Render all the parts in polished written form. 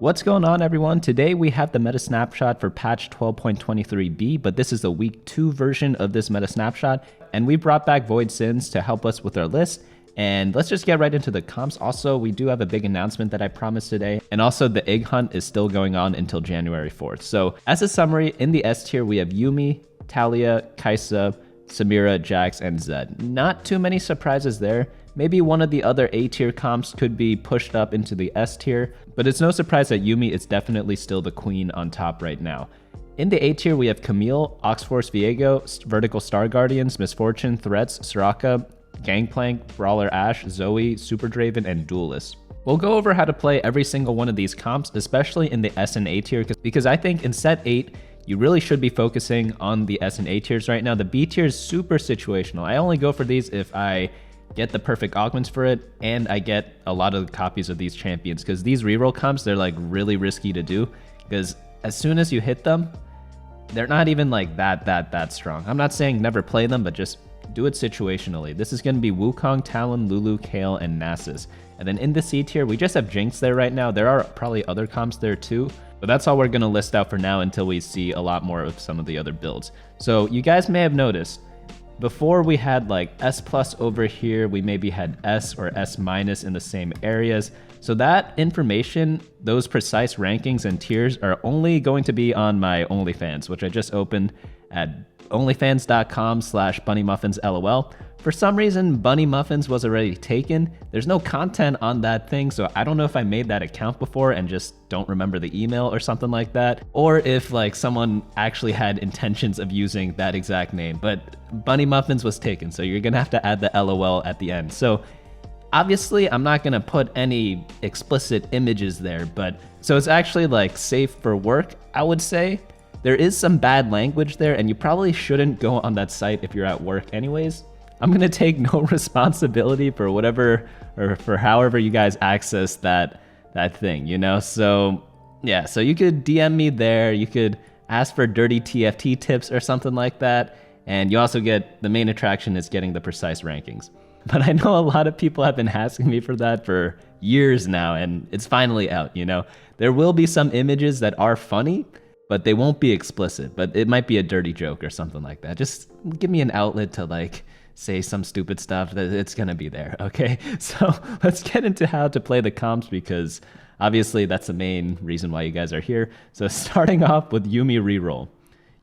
What's going on, everyone? Today we have the meta snapshot for patch 12.23b, but this is the week 2 version of this meta snapshot, and we brought back Void Sins to help us with our list. And let's just get right into the comps. Also, we do have a big announcement that I promised today, and also the egg hunt is still going on until January 4th. So as a summary, in the S tier we have Yuumi, Taliyah, Kaisa, Samira, Jax, and Zed. Not too many surprises there. Maybe one of the other A tier comps could be pushed up into the S tier, but it's no surprise that Yuumi is definitely still the queen on top right now. In the A tier, we have Camille, Force Viego, Vertical Star Guardians, Misfortune, Threats, Soraka, Gangplank, Brawler Ashe, Zoe, Super Draven, and Duelist. We'll go over how to play every single one of these comps, especially in the S and A tier, because I think in set 8, you really should be focusing on the S and A tiers right now. The B tier is super situational. I only go for these if I get the perfect augments for it, and I get a lot of copies of these champions, because these reroll comps, they're like really risky to do, because as soon as you hit them, they're not even like that strong. I'm not saying never play them, but just do it situationally. This is going to be Wukong, Talon, Lulu, Kayle, and Nasus. And then in the C tier, we just have Jinx there right now. There are probably other comps there too, but that's all we're going to list out for now until we see a lot more of some of the other builds. So you guys may have noticed, before we had like S plus over here, we maybe had S or S minus in the same areas. So that information, those precise rankings and tiers are only going to be on my OnlyFans, which I just opened at onlyfans.com/BunnyMuffinsLOL. For some reason, BunnyMuffins was already taken. There's no content on that thing, so I don't know if I made that account before and just don't remember the email or something like that, or if like someone actually had intentions of using that exact name, but BunnyMuffins was taken, so you're gonna have to add the LOL at the end. So obviously, I'm not gonna put any explicit images there, but so it's actually like safe for work, I would say. There is some bad language there, and you probably shouldn't go on that site if you're at work anyways. I'm gonna take no responsibility for whatever, or for however you guys access that thing, you know? So yeah, so you could DM me there, you could ask for dirty TFT tips or something like that, and you also get, the main attraction is getting the precise rankings. But I know a lot of people have been asking me for that for years now, and it's finally out, you know? There will be some images that are funny, but they won't be explicit, but it might be a dirty joke or something like that. Just give me an outlet to like say some stupid stuff, that it's gonna be there, okay? So let's get into how to play the comps, because obviously that's the main reason why you guys are here. So starting off with Yuumi reroll.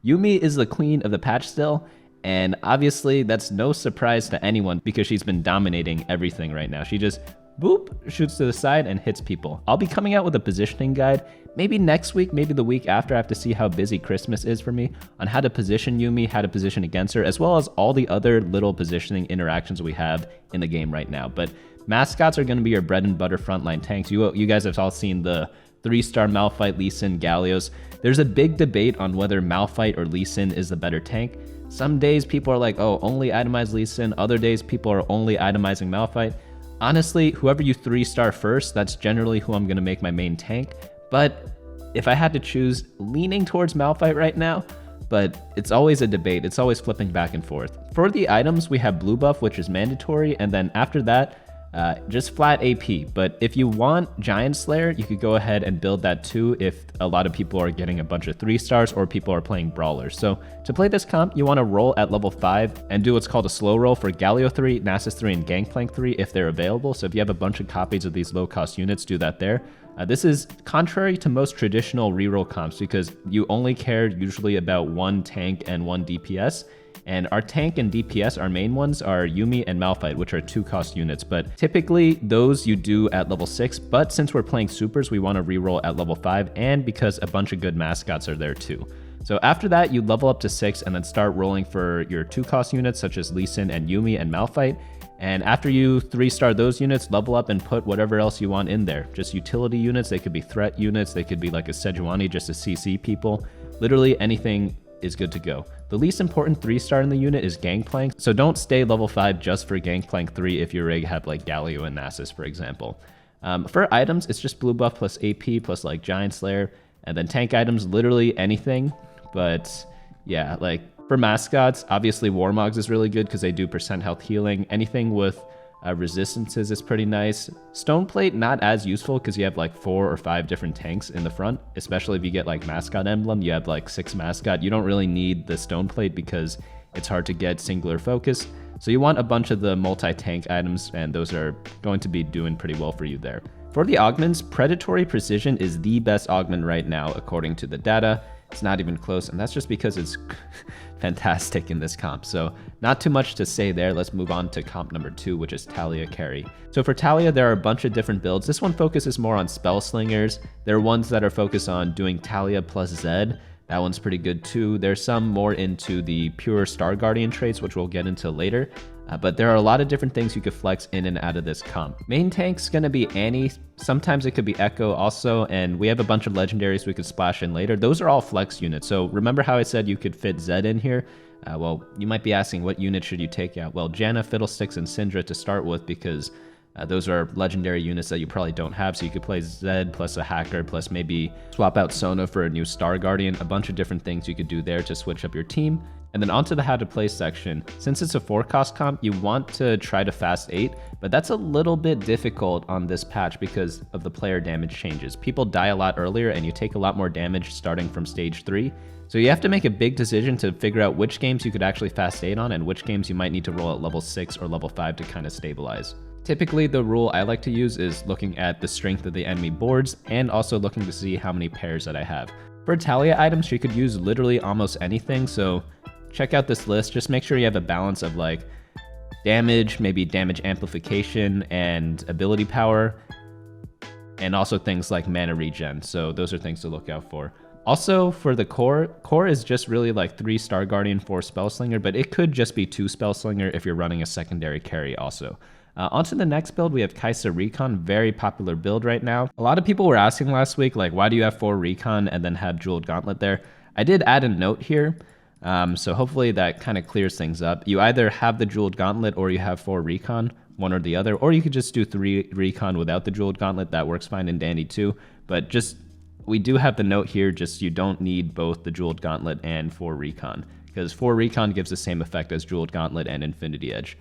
Yuumi is the queen of the patch still, and obviously that's no surprise to anyone because she's been dominating everything right now. She just boop, shoots to the side and hits people. I'll be coming out with a positioning guide, maybe next week, maybe the week after. I have to see how busy Christmas is for me, on how to position Yuumi, how to position against her, as well as all the other little positioning interactions we have in the game right now. But mascots are going to be your bread and butter frontline tanks. You guys have all seen the 3-star Malphite, Lee Sin, Galio's. There's a big debate on whether Malphite or Lee Sin is the better tank. Some days people are like, oh, only itemize Lee Sin. Other days people are only itemizing Malphite. Honestly, whoever you 3-star first, that's generally who I'm going to make my main tank. But if I had to choose, leaning towards Malphite right now, but it's always a debate. It's always flipping back and forth. For the items, we have blue buff, which is mandatory, and then after that, just flat AP. But if you want Giant Slayer, you could go ahead and build that too if a lot of people are getting a bunch of 3-stars or people are playing Brawlers. So to play this comp, you want to roll at level 5 and do what's called a slow roll for Galio 3, Nasus 3, and Gangplank 3 if they're available. So if you have a bunch of copies of these low-cost units, do that there. This is contrary to most traditional reroll comps because you only care usually about 1 tank and 1 DPS. And our tank and DPS, our main ones, are Yuumi and Malphite, which are 2-cost units. But typically, those you do at level 6. But since we're playing supers, we want to reroll at level 5, and because a bunch of good mascots are there too. So after that, you level up to 6 and then start rolling for your 2-cost units, such as Lee Sin and Yuumi and Malphite. And after you 3-star those units, level up and put whatever else you want in there. Just utility units, they could be threat units, they could be like a Sejuani just to CC people. Literally anything is good to go. The least important 3-star in the unit is Gangplank, so don't stay level 5 just for Gangplank 3 if your rig have like Galio and Nasus, for example. For items, it's just blue buff plus AP plus like Giant Slayer, and then tank items, literally anything. But yeah, like for mascots, obviously Warmogs is really good because they do percent health healing. Anything with Resistances is pretty nice. Stone Plate, not as useful because you have like 4 or 5 different tanks in the front, especially if you get like Mascot Emblem, you have like 6 Mascot. You don't really need the Stone Plate because it's hard to get singular focus. So you want a bunch of the multi-tank items, and those are going to be doing pretty well for you there. For the augments, Predatory Precision is the best augment right now according to the data. It's not even close, and that's just because it's fantastic in this comp. So not too much to say there. Let's move on to comp number 2, which is Taliyah Carry. So for Taliyah, there are a bunch of different builds. This one focuses more on Spellslingers. There are ones that are focused on doing Taliyah plus Zed. That one's pretty good too. There's some more into the pure Star Guardian traits, which we'll get into later. But there are a lot of different things you could flex in and out of this comp. Main tank's gonna be Annie. Sometimes it could be Echo also, and we have a bunch of legendaries we could splash in later. Those are all flex units. So remember how I said you could fit Zed in here? Well, you might be asking, what unit should you take out? Well, Janna, Fiddlesticks, and Syndra to start with, because those are legendary units that you probably don't have. So you could play Zed plus a Hacker, plus maybe swap out Sona for a new Star Guardian. A bunch of different things you could do there to switch up your team. And then onto the how to play section. Since it's a 4-cost comp, you want to try to fast 8, but that's a little bit difficult on this patch because of the player damage changes. People die a lot earlier and you take a lot more damage starting from stage 3. So you have to make a big decision to figure out which games you could actually fast 8 on and which games you might need to roll at level 6 or level 5 to kind of stabilize. Typically, the rule I like to use is looking at the strength of the enemy boards and also looking to see how many pairs that I have. For Taliyah items, you could use literally almost anything, so check out this list. Just make sure you have a balance of like damage, maybe damage amplification and ability power, and also things like mana regen. So those are things to look out for. Also for the core is just really like 3 Star Guardian, 4 Spellslinger, but it could just be 2 Spellslinger if you're running a secondary carry also. Onto the next build, we have Kaisa Recon, very popular build right now. A lot of people were asking last week, like, why do you have 4 Recon and then have Jeweled Gauntlet there? I did add a note here. So hopefully that kind of clears things up. You either have the Jeweled Gauntlet or you have 4 Recon, one or the other, or you could just do 3 Recon without the Jeweled Gauntlet. That works fine and dandy too. But just, we do have the note here, just you don't need both the Jeweled Gauntlet and 4 Recon, because 4 Recon gives the same effect as Jeweled Gauntlet and Infinity Edge.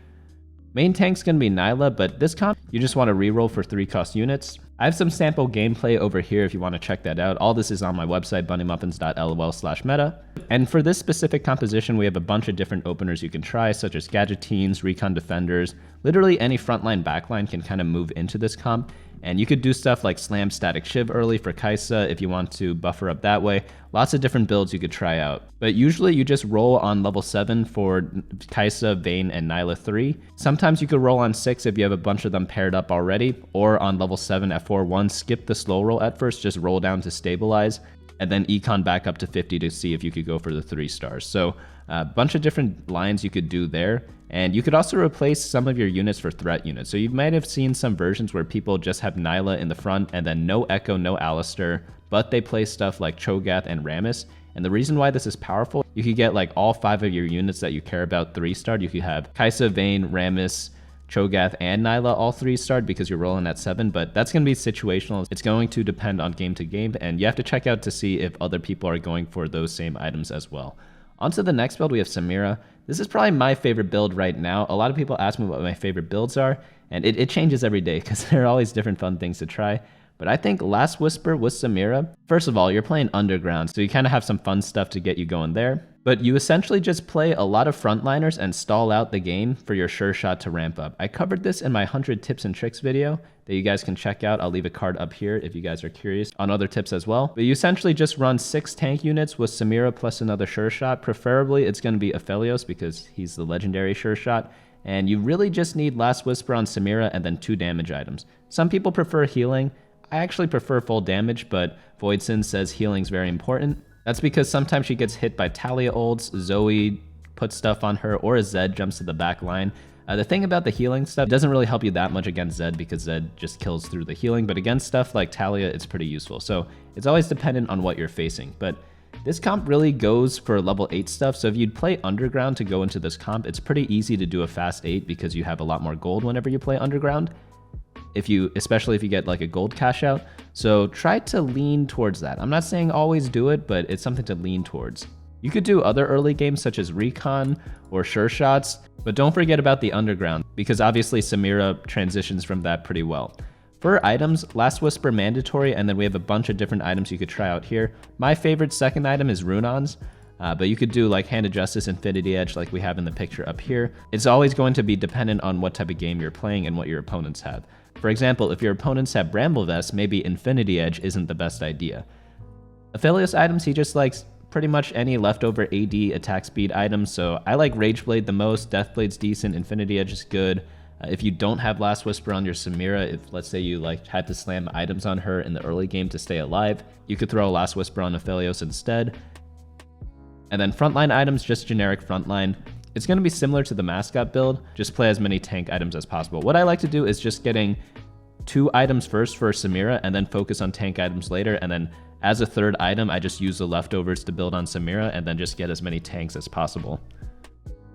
Main tank's gonna be Nyla, but this comp, you just want to reroll for 3-cost units. I have some sample gameplay over here if you want to check that out. All this is on my website, bunnymuffins.lol/meta. And for this specific composition, we have a bunch of different openers you can try, such as Gadgetines, Recon Defenders. Literally any frontline, backline can kind of move into this comp. And you could do stuff like Slam Static Shiv early for Kaisa if you want to buffer up that way. Lots of different builds you could try out. But usually you just roll on level 7 for Kaisa, Vayne, and Nyla 3. Sometimes you could roll on 6 if you have a bunch of them paired up already, or on level 7 at 4-1, skip the slow roll at first, just roll down to stabilize, and then econ back up to 50 to see if you could go for the 3 stars. So a bunch of different lines you could do there. And you could also replace some of your units for threat units. So you might have seen some versions where people just have Nyla in the front and then no Echo, no Alistar, but they play stuff like Cho'Gath and Rammus. And the reason why this is powerful, you could get like all 5 of your units that you care about 3-starred. You could have Kaisa, Vayne, Rammus, Cho'Gath, and Nyla all 3-starred because you're rolling at 7, but that's going to be situational. It's going to depend on game to game, and you have to check out to see if other people are going for those same items as well. Onto the next build, we have Samira. This is probably my favorite build right now. A lot of people ask me what my favorite builds are, and it changes every day because there are always different fun things to try. But I think Last Whisper with Samira, first of all, you're playing Underground, so you kind of have some fun stuff to get you going there. But you essentially just play a lot of frontliners and stall out the game for your sure shot to ramp up. I covered this in my 100 tips and tricks video that you guys can check out. I'll leave a card up here if you guys are curious on other tips as well. But you essentially just run 6 tank units with Samira plus another sure shot. Preferably it's going to be Aphelios because he's the legendary sure shot. And you really just need Last Whisper on Samira and then 2 damage items. Some people prefer healing. I actually prefer full damage, but Voidson says healing's very important. That's because sometimes she gets hit by Taliyah ults, Zoe puts stuff on her, or a Zed jumps to the back line. The thing about the healing stuff, it doesn't really help you that much against Zed because Zed just kills through the healing, but against stuff like Taliyah, it's pretty useful. So it's always dependent on what you're facing. But this comp really goes for level 8 stuff, so if you'd play Underground to go into this comp, it's pretty easy to do a fast 8 because you have a lot more gold whenever you play Underground. Especially if you get like a gold cash out. So try to lean towards that. I'm not saying always do it, but it's something to lean towards. You could do other early games such as Recon or Sure Shots, but don't forget about the Underground, because obviously Samira transitions from that pretty well. For items, Last Whisper mandatory, and then we have a bunch of different items you could try out here. My favorite second item is Runons, but you could do like Hand of Justice, Infinity Edge like we have in the picture up here. It's always going to be dependent on what type of game you're playing and what your opponents have. For example, if your opponents have Bramble Vest, maybe Infinity Edge isn't the best idea. Aphelios items, he just likes pretty much any leftover AD attack speed items, so I like Rageblade the most, Deathblade's decent, Infinity Edge is good. If you don't have Last Whisper on your Samira, if let's say you like had to slam items on her in the early game to stay alive, you could throw Last Whisper on Aphelios instead. And then frontline items, just generic frontline. It's going to be similar to the mascot build, just play as many tank items as possible. What I like to do is just getting 2 items first for Samira and then focus on tank items later, and then as a third item, I just use the leftovers to build on Samira and then just get as many tanks as possible.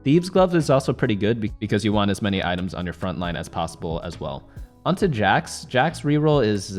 Thieves' Gloves is also pretty good because you want as many items on your front line as possible as well. Onto Jax. Jax reroll is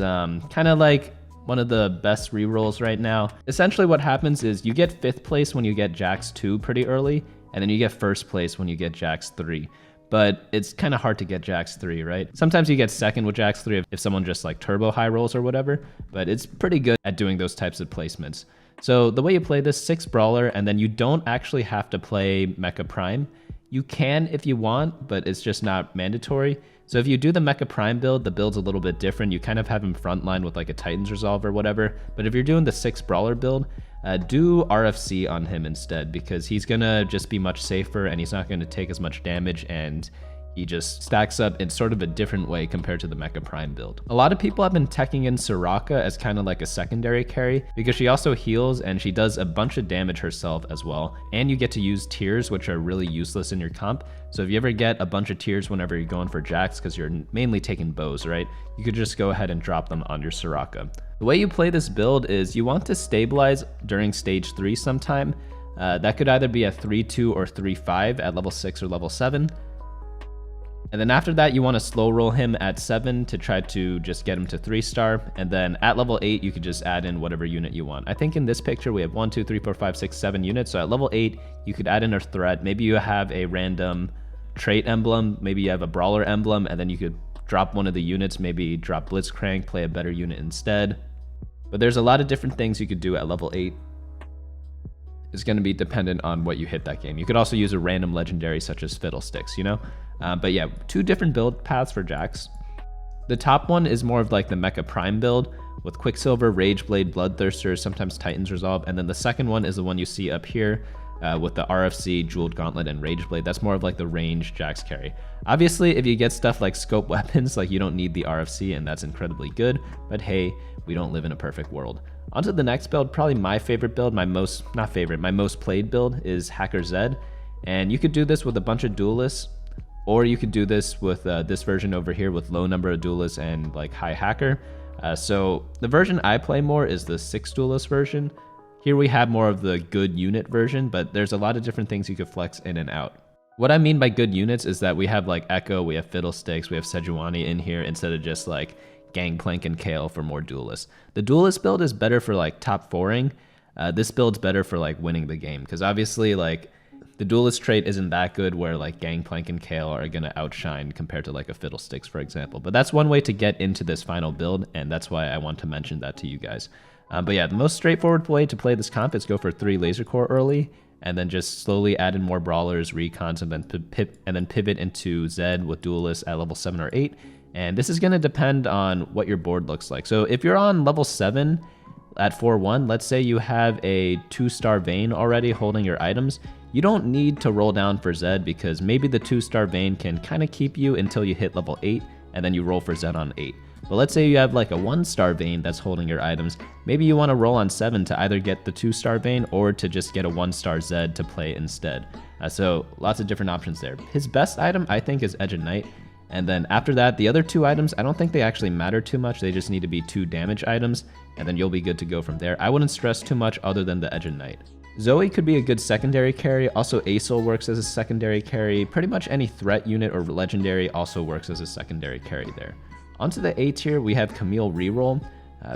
kind of like one of the best rerolls right now. Essentially what happens is you get 5th place when you get Jax 2 pretty early, and then you get 1st place when you get Jax 3. But it's kind of hard to get Jax 3, right? Sometimes you get 2nd with Jax 3 if someone just like turbo high rolls or whatever, but it's pretty good at doing those types of placements. So the way you play this, 6 Brawler, and then you don't actually have to play Mecha Prime. You can if you want, but it's just not mandatory. So if you do the Mecha Prime build, the build's a little bit different. You kind of have him frontline with like a Titan's Resolve or whatever. But if you're doing the 6 Brawler build, do RFC on him instead, because he's gonna just be much safer and he's not gonna take as much damage, and he just stacks up in sort of a different way compared to the Mecha Prime build. A lot of people have been teching in Soraka as kind of like a secondary carry because she also heals and she does a bunch of damage herself as well. And you get to use tears, which are really useless in your comp. So if you ever get a bunch of tears whenever you're going for Jax, because you're mainly taking bows, right? You could just go ahead and drop them on your Soraka. The way you play this build is you want to stabilize during stage 3 sometime. That could either be a 3-2 or 3-5 at level 6 or level 7. And then after that, you want to slow roll him at 7 to try to just get him to 3-star. And then at level 8, you could just add in whatever unit you want. I think in this picture, we have 1, 2, 3, 4, 5, 6, 7 units. So at level 8, you could add in a threat. Maybe you have a random trait emblem. Maybe you have a Brawler emblem, and then you could drop one of the units, maybe drop Blitzcrank, play a better unit instead. But there's a lot of different things you could do at level 8. It's going to be dependent on what you hit that game. You could also use a random legendary such as Fiddlesticks, you know? But yeah, 2 different build paths for Jax. The top one is more of like the Mecha Prime build with Quicksilver, Rageblade, Bloodthirster, sometimes Titan's Resolve. And then the second one is the one you see up here with the RFC, Jeweled Gauntlet, and Rageblade. That's more of like the range Jax carry. Obviously, if you get stuff like Scope Weapons, like you don't need the RFC, and that's incredibly good. But hey, we don't live in a perfect world. Onto the next build, probably my favorite build, my most played build is Hacker Zed. And you could do this with a bunch of duelists, or you could do this with this version over here with low number of duelists and like high hacker. So the version I play more is the 6 duelist version. Here we have more of the good unit version, but there's a lot of different things you could flex in and out. What I mean by good units is that we have like Echo, we have Fiddlesticks, we have Sejuani in here instead of just like Gangplank and Kayle for more duelists. The duelist build is better for like top 4ing. This build's better for like winning the game, because obviously like the duelist trait isn't that good where like Gangplank and Kayle are going to outshine compared to like a Fiddlesticks, for example. But that's one way to get into this final build, and that's why I want to mention that to you guys. But yeah, the most straightforward way to play this comp is go for 3 Laser Core early, and then just slowly add in more Brawlers, Recons, and then pivot into Zed with Duelists at level 7 or 8. And this is going to depend on what your board looks like. So if you're on level 7 at 4-1, let's say you have a 2-star Vayne already holding your items, you don't need to roll down for Zed, because maybe the 2-star Vayne can kind of keep you until you hit level 8, and then you roll for Zed on 8. But let's say you have like a 1-star Vayne that's holding your items. Maybe you want to roll on 7 to either get the 2-star Vayne or to just get a 1-star Zed to play instead. So lots of different options there. His best item, I think, is Edge of Night. And then after that, the other 2 items, I don't think they actually matter too much. They just need to be 2 damage items, and then you'll be good to go from there. I wouldn't stress too much other than the Edge of Night. Zoe could be a good secondary carry. Also, Aesol works as a secondary carry. Pretty much any threat unit or legendary also works as a secondary carry there. Onto the A tier, we have Camille Reroll.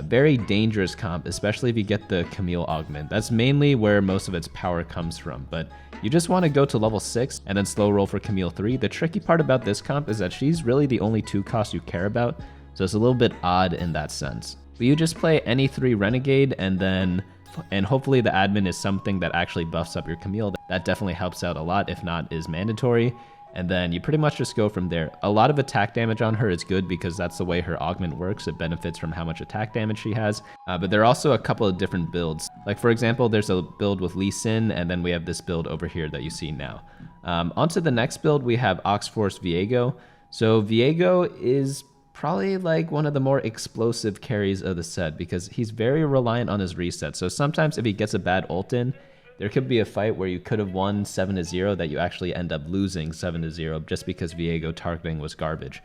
Very dangerous comp, especially if you get the Camille augment. That's mainly where most of its power comes from, but you just want to go to level 6 and then slow roll for Camille 3. The tricky part about this comp is that she's really the only 2 cost you care about, so it's a little bit odd in that sense. But you just play any 3 Renegade and hopefully the admin is something that actually buffs up your Camille. That definitely helps out a lot, if not is mandatory. And then you pretty much just go from there. A lot of attack damage on her is good because that's the way her augment works. It benefits from how much attack damage she has. But there are also a couple of different builds. Like for example, there's a build with Lee Sin, and then we have this build over here that you see now. Onto the next build, we have Force Viego. So Viego is probably like one of the more explosive carries of the set because he's very reliant on his reset. So sometimes if he gets a bad ult in, there could be a fight where you could have won 7-0 that you actually end up losing 7-0 just because Viego targeting was garbage.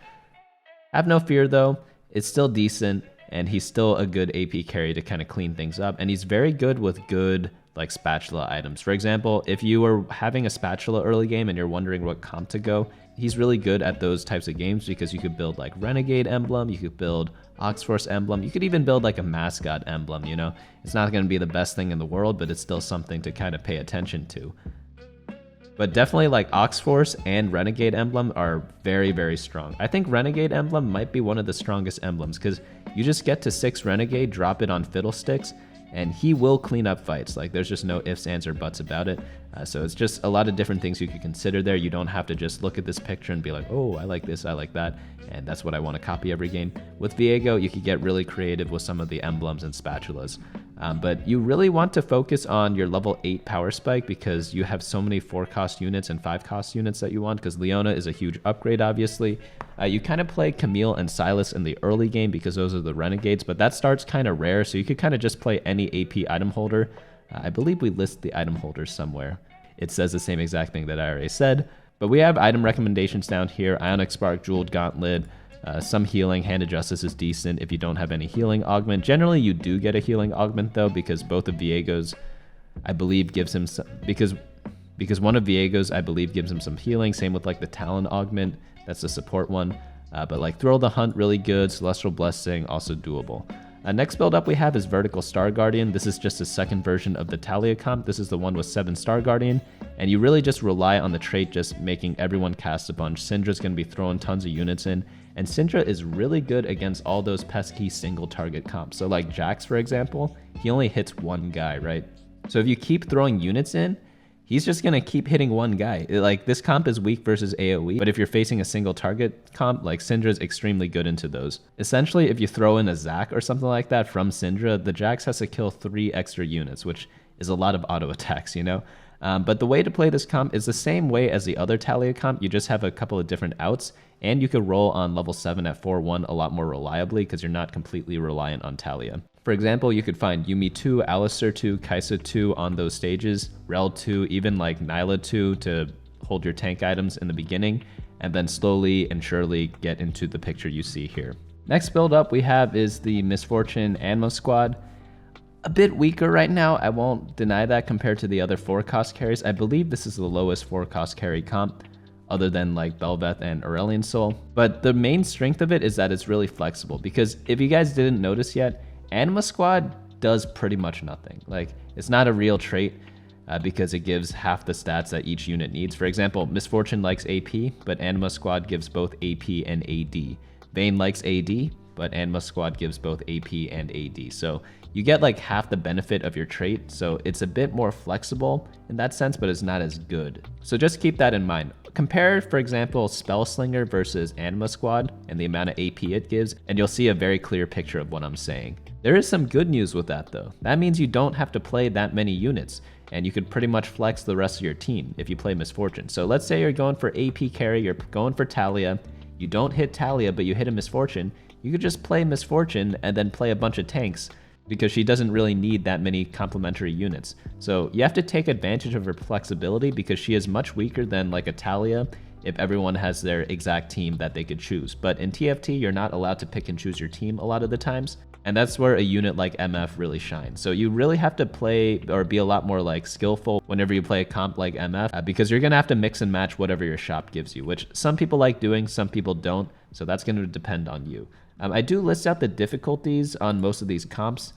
Have no fear though, it's still decent and he's still a good AP carry to kind of clean things up, and he's very good with good like spatula items. For example, if you were having a spatula early game and you're wondering what comp to go, he's really good at those types of games because you could build like Renegade emblem, you could build Oxforce emblem, you could even build like a mascot emblem, you know? It's not going to be the best thing in the world, but it's still something to kind of pay attention to. But definitely like Oxforce and Renegade emblem are very, very strong. I think Renegade emblem might be one of the strongest emblems because you just get to 6 Renegade, drop it on Fiddlesticks, and he will clean up fights. Like there's just no ifs, ands, or buts about it. So it's just a lot of different things you could consider there. You don't have to just look at this picture and be like, oh, I like this, I like that, and that's what I want to copy every game. With Viego, you could get really creative with some of the emblems and spatulas. But you really want to focus on your level 8 power spike because you have so many 4-cost units and 5-cost units that you want, because Leona is a huge upgrade, obviously. You kind of play Camille and Silas in the early game because those are the Renegades, but that starts kind of rare, so you could kind of just play any AP item holder. I believe we list the item holders somewhere. It says the same exact thing that I already said, but we have item recommendations down here. Ionic Spark, Jeweled Gauntlet, some healing. Hand of Justice is decent if you don't have any healing augment. Generally, you do get a healing augment though, because both of Viego's, I believe, gives him some, because one of Viego's, I believe, gives him some healing. Same with like the Talon augment. That's the support one. But like Thrill the Hunt, really good. Celestial Blessing, also doable. Next build up we have is Vertical Star Guardian. This is just a second version of the Taliyah comp. This is the one with 7 Star Guardian, and you really just rely on the trait just making everyone cast a bunch. Syndra's going to be throwing tons of units in, and Syndra is really good against all those pesky single target comps. So like Jax, for example, he only hits one guy, right? So if you keep throwing units in, he's just going to keep hitting one guy. Like this comp is weak versus AoE, but if you're facing a single target comp, like Syndra's extremely good into those. Essentially, if you throw in a Zac or something like that from Syndra, the Jax has to kill 3 extra units, which is a lot of auto attacks, you know? But the way to play this comp is the same way as the other Taliyah comp. You just have a couple of different outs, and you could roll on level 7 at 4-1 a lot more reliably because you're not completely reliant on Taliyah. For example, you could find Yuumi 2, Alistar 2, Kaisa 2 on those stages, Rel 2, even like Nyla 2 to hold your tank items in the beginning, and then slowly and surely get into the picture you see here. Next build up we have is the Misfortune Anima Squad. A bit weaker right now, I won't deny that compared to the other 4-cost carries. I believe this is the lowest 4-cost carry comp, other than like Bel'Veth and Aurelion Soul. But the main strength of it is that it's really flexible, because if you guys didn't notice yet, Anima Squad does pretty much nothing. Like, it's not a real trait because it gives half the stats that each unit needs. For example, Misfortune likes AP, but Anima Squad gives both AP and AD. Vayne likes AD, but Anima Squad gives both AP and AD. So you get like half the benefit of your trait, so it's a bit more flexible in that sense, but it's not as good. So just keep that in mind. Compare, for example, Spellslinger versus Anima Squad and the amount of AP it gives, and you'll see a very clear picture of what I'm saying. There is some good news with that though. That means you don't have to play that many units, and you could pretty much flex the rest of your team if you play Misfortune. So let's say you're going for AP carry, you're going for Taliyah, you don't hit Taliyah, but you hit a Misfortune, you could just play Misfortune and then play a bunch of tanks, because she doesn't really need that many complementary units. So you have to take advantage of her flexibility because she is much weaker than like a Taliyah if everyone has their exact team that they could choose. But in TFT, you're not allowed to pick and choose your team a lot of the times. And that's where a unit like MF really shines. So you really have to play or be a lot more like skillful whenever you play a comp like MF because you're gonna have to mix and match whatever your shop gives you, which some people like doing, some people don't. So that's gonna depend on you. I do list out the difficulties on most of these comps.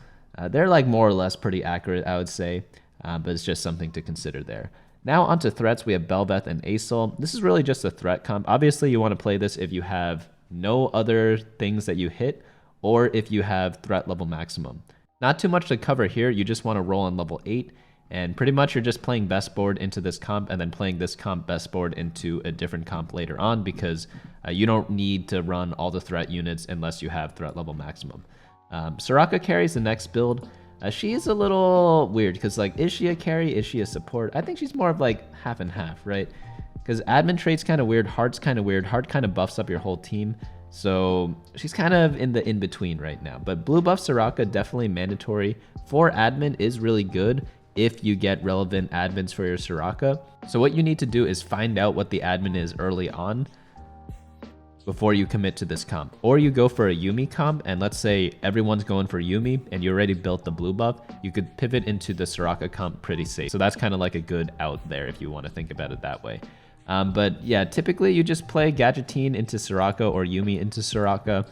They're like more or less pretty accurate, I would say, but it's just something to consider there. Now onto threats, we have Bel'Veth and Aesol. This is really just a threat comp. Obviously, you want to play this if you have no other things that you hit, or if you have threat level maximum. Not too much to cover here, you just want to roll on level 8, and pretty much you're just playing best board into this comp, and then playing this comp best board into a different comp later on, because you don't need to run all the threat units unless you have threat level maximum. Soraka Carry is the next build. She is a little weird, because like, is she a carry, is she a support? I think she's more of like half and half, right? Because admin trait's kind of weird, heart's kind of weird, heart kind of buffs up your whole team. So she's kind of in the in-between right now. But blue buff Soraka, definitely mandatory. For admin is really good if you get relevant admins for your Soraka. So what you need to do is find out what the admin is early on before you commit to this comp. Or you go for a Yuumi comp, and let's say everyone's going for Yuumi and you already built the blue buff, you could pivot into the Soraka comp pretty safe. So that's kind of like a good out there if you want to think about it that way. But yeah, typically you just play Gadgettine into Soraka or Yuumi into Soraka.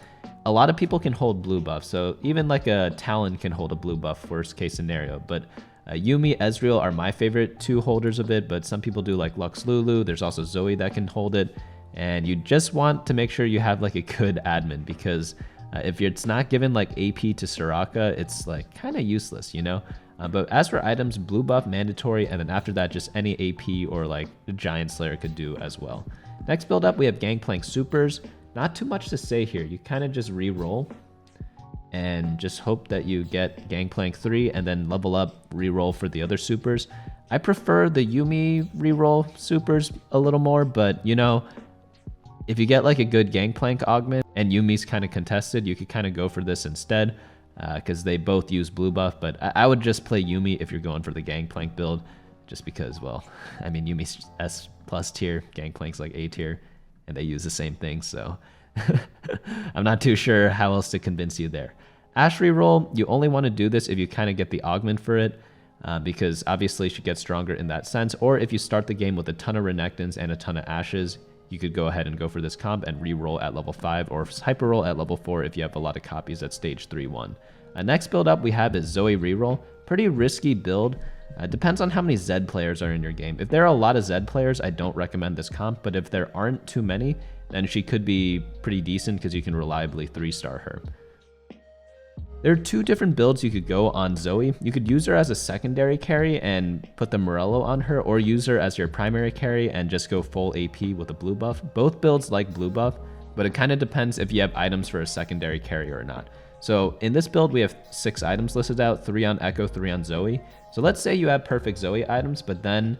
A lot of people can hold blue buff, so even like a Talon can hold a blue buff worst case scenario. But Yuumi, Ezreal are my favorite two holders of it, but some people do like Lux Lulu. There's also Zoe that can hold it. And you just want to make sure you have like a good admin, because if it's not given like AP to Soraka, it's like kind of useless, you know? But as for items, blue buff mandatory, and then after that, just any AP or like the Giant Slayer could do as well. Next build up, we have Gangplank Supers. Not too much to say here. You kind of just re-roll and just hope that you get Gangplank 3 and then level up, re-roll for the other supers. I prefer the Yuumi re-roll supers a little more, but you know, if you get like a good Gangplank augment and Yuumi's kind of contested, you could kind of go for this instead. Because they both use blue buff, but I would just play Yuumi if you're going for the Gangplank build, just because, well, I mean, Yuumi's S+ tier, Gangplank's like A tier, and they use the same thing, so I'm not too sure how else to convince you there. Ashe reroll, you only want to do this if you kind of get the augment for it, because obviously she gets stronger in that sense, or if you start the game with a ton of Renekton's and a ton of Ashes, you could go ahead and go for this comp and re-roll at level 5 or hyper roll at level 4 if you have a lot of copies at stage 3-1. Next build up we have is Zoe reroll. Pretty risky build. Depends on how many Zed players are in your game. If there are a lot of Zed players, I don't recommend this comp, but if there aren't too many, then she could be pretty decent because you can reliably 3-star her. There are two different builds you could go on Zoe. You could use her as a secondary carry and put the Morello on her, or use her as your primary carry and just go full AP with a blue buff. Both builds like blue buff, but it kind of depends if you have items for a secondary carry or not. So in this build, we have 6 items listed out, 3 on Echo, 3 on Zoe. So let's say you have perfect Zoe items, but then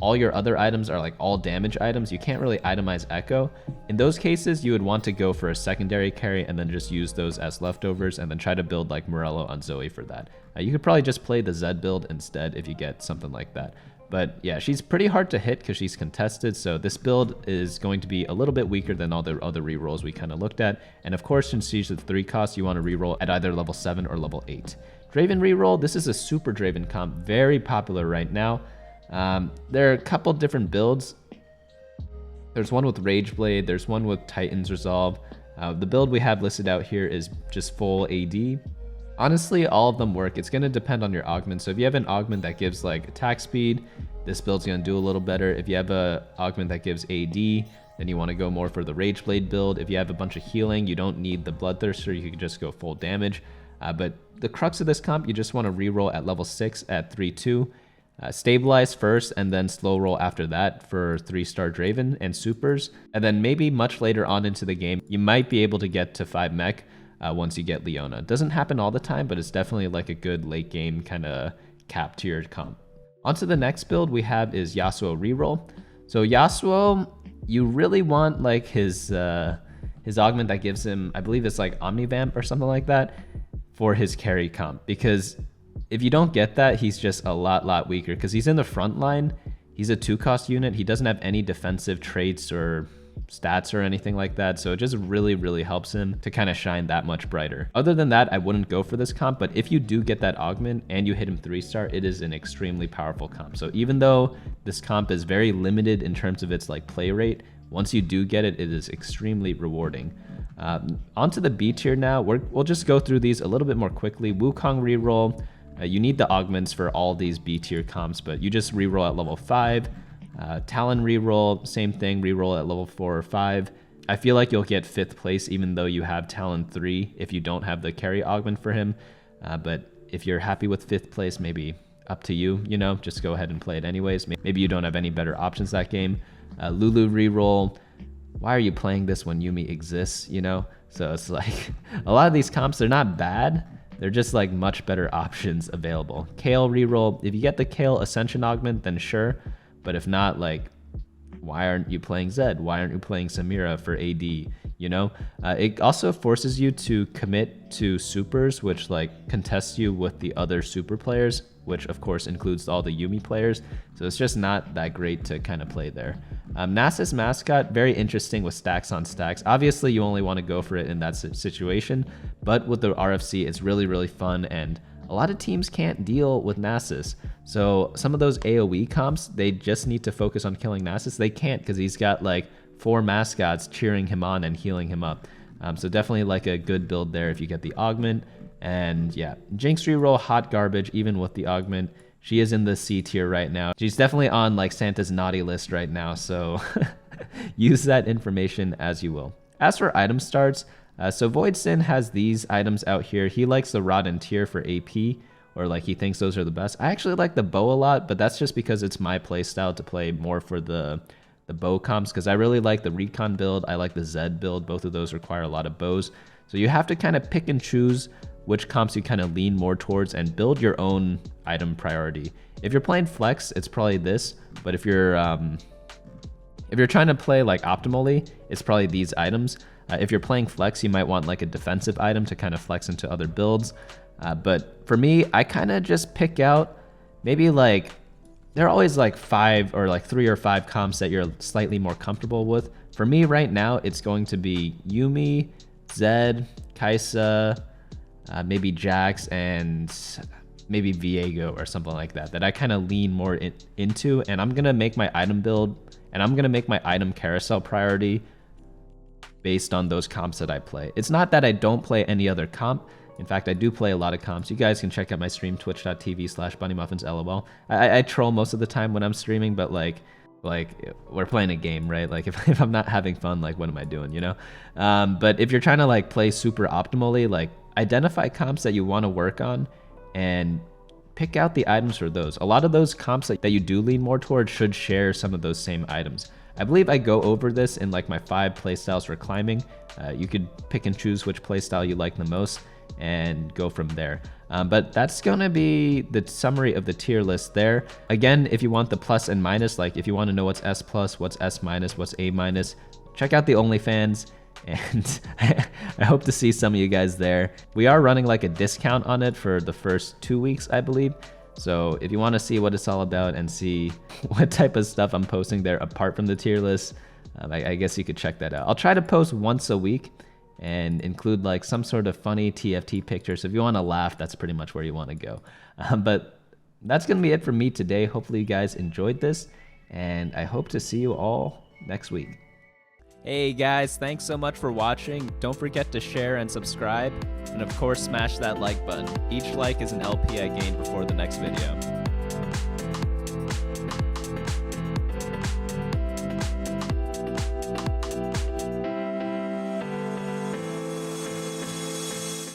all your other items are like all damage items. You can't really itemize Echo. In those cases, you would want to go for a secondary carry and then just use those as leftovers and then try to build like Morello on Zoe for that. You could probably just play the Zed build instead if you get something like that. But yeah, she's pretty hard to hit because she's contested, so this build is going to be a little bit weaker than all the other rerolls we kind of looked at. And of course, since she's at 3 cost, you want to reroll at either level 7 or level 8. Draven reroll, this is a super Draven comp, very popular right now. There are a couple different builds. There's one with Rage Blade, there's one with Titan's Resolve. The build we have listed out here is just full AD. Honestly, all of them work. It's going to depend on your augment. So if you have an augment that gives like attack speed, this build's going to do a little better. If you have a augment that gives AD, then you want to go more for the Rage Blade build. If you have a bunch of healing, you don't need the Bloodthirster, you can just go full damage. But the crux of this comp, you just want to reroll at level 6 at 3-2. Stabilize first and then slow roll after that for 3-star Draven and supers. And then maybe much later on into the game, you might be able to get to 5 mech once you get Leona. It doesn't happen all the time, but it's definitely like a good late game kind of cap to your comp. On to the next build we have is Yasuo reroll. So Yasuo, you really want like his augment that gives him, I believe it's like Omnivamp or something like that, for his carry comp, because if you don't get that, he's just a lot weaker because he's in the front line. He's a 2-cost unit. He doesn't have any defensive traits or stats or anything like that, so it just really helps him to kind of shine that much brighter. Other than that, I wouldn't go for this comp, but if you do get that augment and you hit him 3-star, it is an extremely powerful comp. So even though this comp is very limited in terms of its like play rate, once you do get it, it is extremely rewarding. Onto the B tier now. We'll just go through these a little bit more quickly. Wukong reroll. You need the augments for all these B tier comps, but you just reroll at level 5. Talon reroll, same thing, reroll at level 4 or 5. I feel like you'll get 5th place even though you have Talon 3 if you don't have the carry augment for him. But if you're happy with 5th place, maybe up to you, you know, just go ahead and play it anyways. Maybe you don't have any better options that game. Lulu reroll. Why are you playing this when Yuumi exists, you know? So it's like, a lot of these comps, they're not bad. They're just like much better options available. Kayle reroll. If you get the Kayle Ascension augment, then sure. But if not, like, why aren't you playing Zed? Why aren't you playing Samira for AD? You know, it also forces you to commit to supers, which like contests you with the other super players, which of course includes all the Yuumi players. So it's just not that great to kind of play there. Nasus mascot, very interesting with stacks on stacks. Obviously, you only want to go for it in that situation, but with the RFC, it's really, really fun, and a lot of teams can't deal with Nasus. So some of those AoE comps, they just need to focus on killing Nasus. They can't because he's got like 4 mascots cheering him on and healing him up. So definitely like a good build there if you get the augment. And yeah, Jinx reroll, hot garbage, even with the augment. She is in the C tier right now. She's definitely on like Santa's naughty list right now, so use that information as you will. As for item starts, so Voidsin has these items out here. He likes the Rod and Tear for AP, or like he thinks those are the best. I actually like the bow a lot, but that's just because it's my playstyle to play more for the bow comps, because I really like the Recon build. I like the Zed build. Both of those require a lot of bows. So you have to kind of pick and choose which comps you kind of lean more towards and build your own item priority. If you're playing flex, it's probably this, but if you're trying to play like optimally, it's probably these items. If you're playing flex, you might want like a defensive item to kind of flex into other builds. But for me, I kind of just pick out maybe like, there are always like 5 or like 3 or 5 comps that you're slightly more comfortable with. For me right now, it's going to be Yuumi, Zed, Kaisa, maybe Jax, and maybe Viego or something like that I kind of lean more into. And I'm going to make my item build, and I'm going to make my item carousel priority based on those comps that I play. It's not that I don't play any other comp. In fact, I do play a lot of comps. You guys can check out my stream, twitch.tv/BunnyMuffins LOL. I troll most of the time when I'm streaming, but like we're playing a game, right? Like if I'm not having fun, like what am I doing, you know? But if you're trying to like play super optimally, like identify comps that you want to work on and pick out the items for those. A lot of those comps that you do lean more towards should share some of those same items. I believe I go over this in like my 5 playstyles for climbing. You could pick and choose which playstyle you like the most and go from there. But that's gonna be the summary of the tier list there. Again, if you want the plus and minus, like if you want to know what's S plus, what's S minus, what's A minus, check out the OnlyFans, and I hope to see some of you guys there. We are running like a discount on it for the first 2 weeks, I believe. So if you want to see what it's all about and see what type of stuff I'm posting there apart from the tier list, I guess you could check that out. I'll try to post once a week and include like some sort of funny TFT picture. So if you want to laugh, that's pretty much where you want to go. But that's going to be it for me today. Hopefully you guys enjoyed this, and I hope to see you all next week. Hey guys, thanks so much for watching. Don't forget to share and subscribe, and of course smash that like button. Each like is an LP I gain before the next video.